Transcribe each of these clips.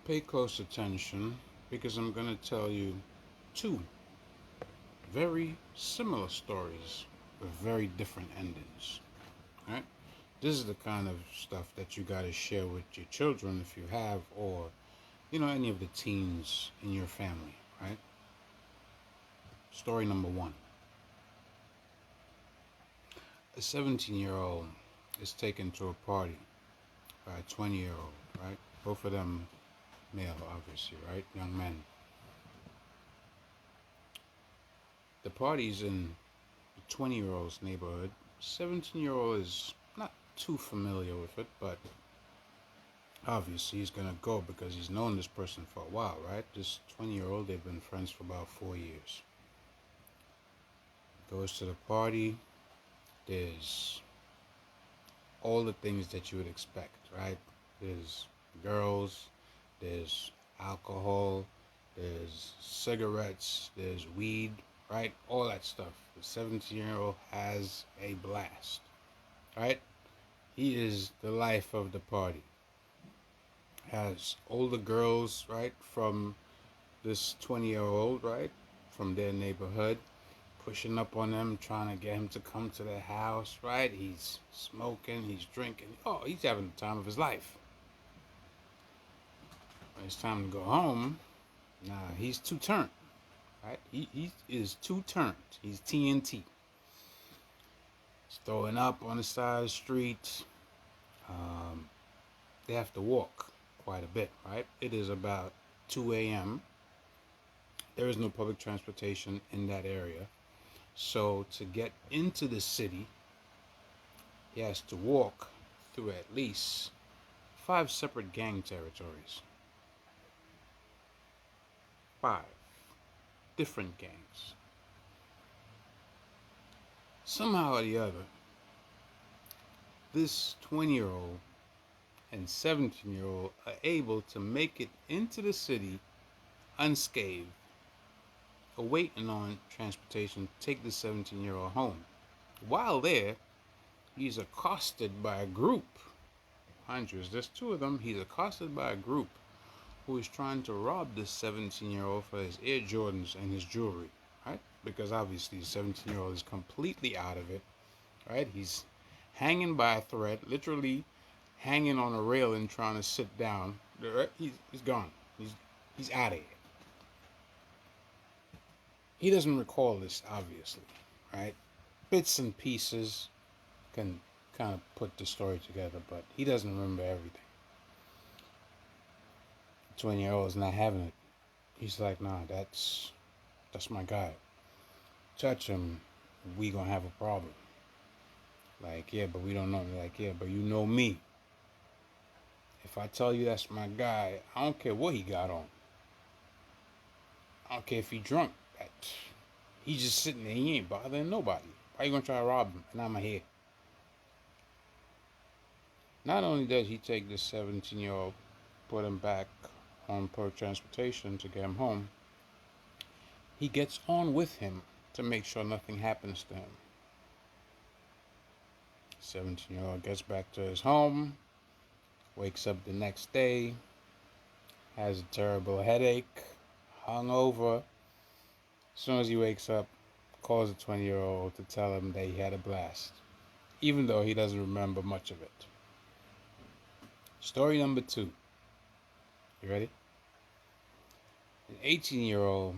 Pay close attention because I'm going to tell you two very similar stories with very different endings. Right? This is the kind of stuff that you got to share with your children if you have, or any of the teens in your family. Right? Story number one: a 17-year-old is taken to a party by a 20-year-old. Right? Both of them male, obviously. Right? Young men. The party's in the 20-year-old's neighborhood. 17-year-old is not too familiar with it, but obviously he's gonna go because he's known this person for a while, right? This 20-year-old, they've been friends for about 4 years. Goes to the party. There's all the things that you would expect, right? There's girls, there's alcohol, there's cigarettes, there's weed, right? All that stuff. The 17-year-old has a blast, right? He is the life of the party. Has older girls, right, from this 20-year-old, right, from their neighborhood, pushing up on them, trying to get him to come to their house, right? He's smoking, he's drinking. Oh, he's having the time of his life. When it's time to go home, nah, he's too turned, right? He is too turned. He's TNT. He's throwing up on the side of the street. Um, they have to walk quite a bit, right? It is about 2 a.m. There is no public transportation in that area. So to get into the city, he has to walk through at least 5 separate gang territories. 5 different gangs. Somehow or the other, this 20-year-old and 17-year-old are able to make it into the city unscathed, awaiting on transportation to take the 17-year-old home. While there, he's accosted by a group. Mind you, there's 2 of them. He's accosted by a group who is trying to rob this 17-year-old for his Air Jordans and his jewelry, right? Because obviously the 17-year-old is completely out of it, right? He's hanging by a thread, literally hanging on a railing trying to sit down. He's gone. He's out of here. He doesn't recall this, obviously, right? Bits and pieces can kind of put the story together, but he doesn't remember everything. The 20-year-old is not having it. He's like, nah, that's my guy. Touch him, we gonna have a problem. Like, yeah, but we don't know. Like, yeah, but you know me. If I tell you that's my guy, I don't care what he got on. I don't care if he drunk. He's just sitting there. He ain't bothering nobody. Why you gonna try to rob him? And I'm here. Not only does he take this 17-year-old, put him back on public transportation to get him home, he gets on with him to make sure nothing happens to him. 17-year-old gets back to his home, wakes up the next day, has a terrible headache, hungover. As soon as he wakes up, calls the 20-year-old to tell him that he had a blast, even though he doesn't remember much of it. Story number 2. You ready? An 18-year-old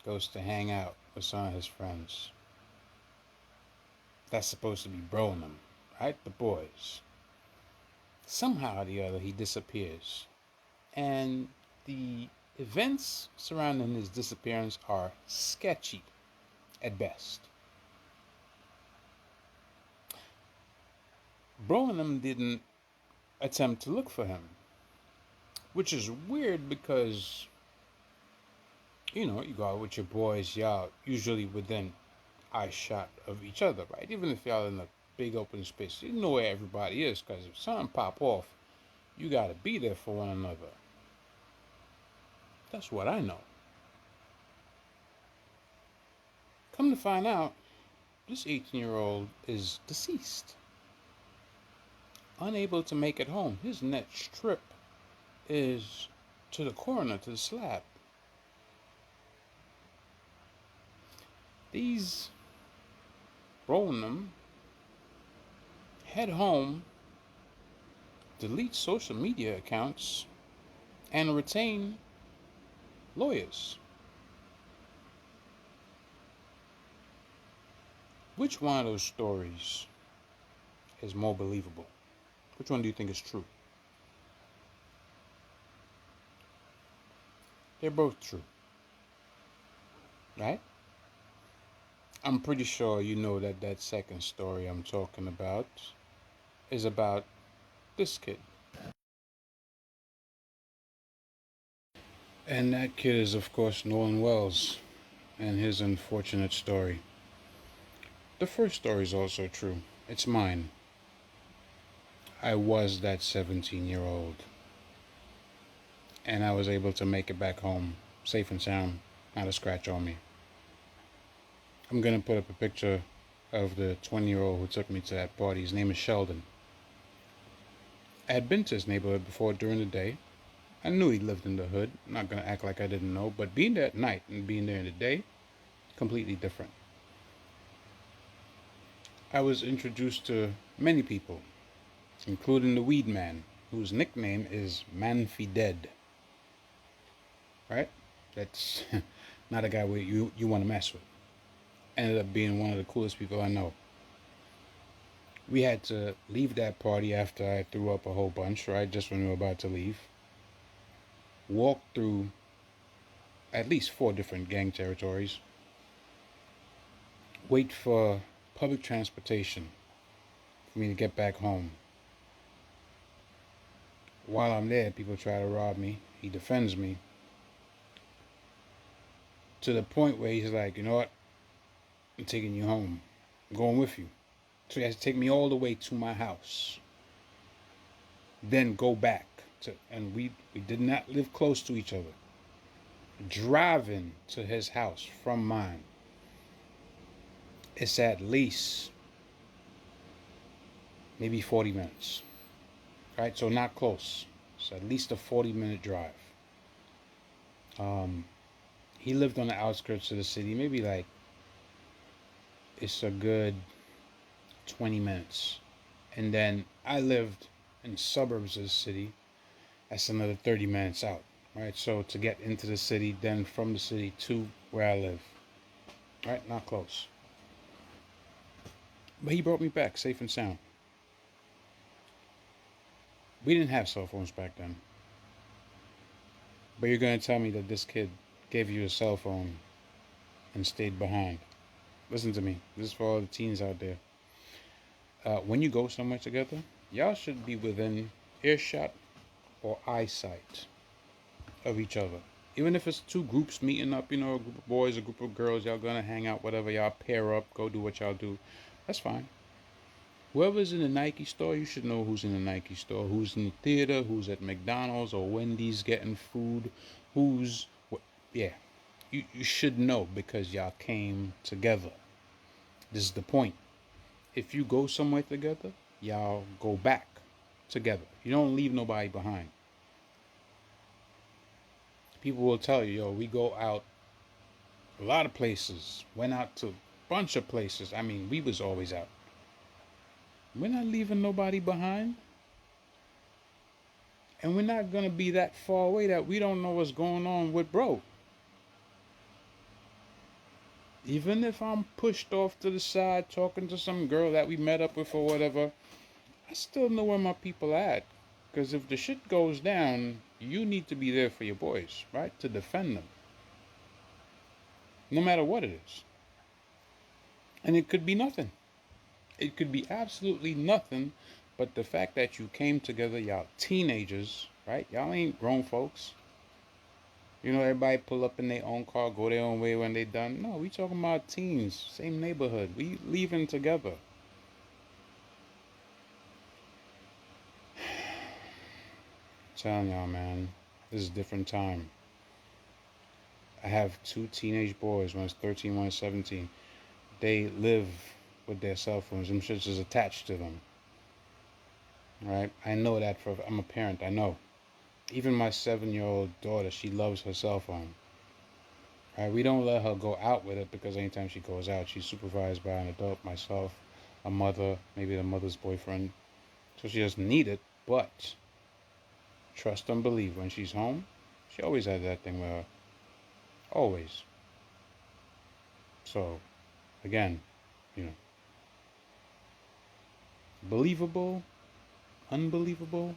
goes to hang out with some of his friends. That's supposed to be broing them, right? The boys. Somehow or the other, he disappears. And the events surrounding his disappearance are sketchy at best. Broham didn't attempt to look for him, which is weird because, you go out with your boys, y'all usually within eye shot of each other, right? Even if y'all in a big open space, you know where everybody is, because if something pop off, you gotta be there for one another. That's what I know. Come to find out, this 18-year-old is deceased. Unable to make it home. His next trip is to the coroner, to the slab. These rolling them, head home, delete social media accounts, and retain lawyers. Which one of those stories is more believable? Which one do you think is true? They're both true, right? I'm pretty sure you know that that second story I'm talking about is about this kid. And that kid is, of course, Nolan Wells and his unfortunate story. The first story is also true. It's mine. I was that 17-year-old, and I was able to make it back home, safe and sound, not a scratch on me. I'm going to put up a picture of the 20-year-old who took me to that party. His name is Sheldon. I had been to his neighborhood before during the day. I knew he lived in the hood. I'm not going to act like I didn't know, but being there at night and being there in the day, completely different. I was introduced to many people, including the weed man, whose nickname is Manfided. Right? That's not a guy you want to mess with. Ended up being one of the coolest people I know. We had to leave that party after I threw up a whole bunch, right? Just when we were about to leave. Walk through at least 4 different gang territories. Wait for public transportation for me to get back home. While I'm there, people try to rob me. He defends me. To the point where he's like, you know what? I'm taking you home. I'm going with you. So he has to take me all the way to my house. Then go back. And we did not live close to each other. Driving to his house from mine, it's at least maybe 40 minutes. Right? So not close. It's at least a 40-minute drive. He lived on the outskirts of the city, maybe like it's a good 20 minutes. And then I lived in suburbs of the city. That's another 30 minutes out. Right? So to get into the city, then from the city to where I live. Right? Not close. But he brought me back safe and sound. We didn't have cell phones back then. But you're going to tell me that this kid gave you a cell phone and stayed behind. Listen to me. This is for all the teens out there. When you go somewhere together, y'all should be within earshot or eyesight of each other. Even if it's 2 groups meeting up, a group of boys, a group of girls, y'all gonna hang out, whatever, y'all pair up, go do what y'all do. That's fine. Whoever's in the Nike store, you should know who's in the Nike store, who's in the theater, who's at McDonald's or Wendy's getting food, yeah. You should know because y'all came together. This is the point. If you go somewhere together, y'all go back together. You don't leave nobody behind. People will tell you, we go out a lot of places, went out to a bunch of places. I mean, we was always out. We're not leaving nobody behind. And we're not going to be that far away that we don't know what's going on with bro. Even if I'm pushed off to the side talking to some girl that we met up with or whatever, I still know where my people are at. Because if the shit goes down, you need to be there for your boys, right? To defend them. No matter what it is. And it could be nothing. It could be absolutely nothing but the fact that you came together, y'all teenagers, right? Y'all ain't grown folks. Everybody pull up in their own car, go their own way when they done. No, we talking about teens, same neighborhood. We leaving together. I'm telling y'all, man, this is a different time. I have 2 teenage boys. One is 13, one is 17. They live with their cell phones. Them shits is attached to them. Right? I know that I'm a parent. I know. Even my 7-year-old daughter, she loves her cell phone. Right? We don't let her go out with it because anytime she goes out, she's supervised by an adult, myself, a mother, maybe the mother's boyfriend. So she doesn't need it, but trust and believe when she's home, she always has that thing with her. Always. So, again, you know, believable, unbelievable.